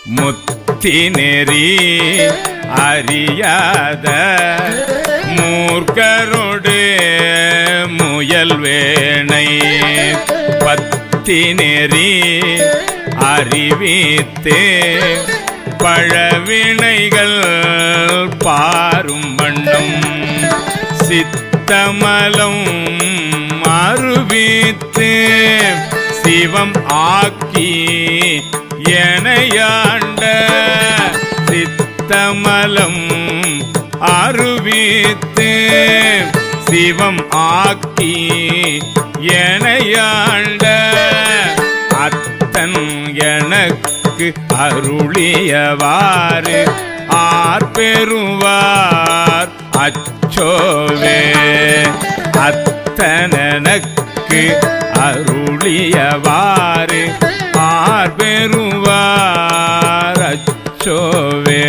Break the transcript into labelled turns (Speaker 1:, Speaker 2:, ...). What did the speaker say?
Speaker 1: முத்தி நெறி அறியாத மூர்க்கரோடு முயல்வேனை பத்தி நெறி அறிவித்தே பழவினைகள் பாரும் வண்ணம் சித்தமலம் அருவித்து சிவம் ஆக்கி எனையாண்ட சித்தமலம் அருவித்து சிவம் ஆக்கி எனையாண்ட அத்தன் எனக்கு அருளியவாறு ஆர்பெறுவார் அச்சோவே அத்தனக்கு அருளியவாறு ஆர்பெறுவார் அச்சோவே.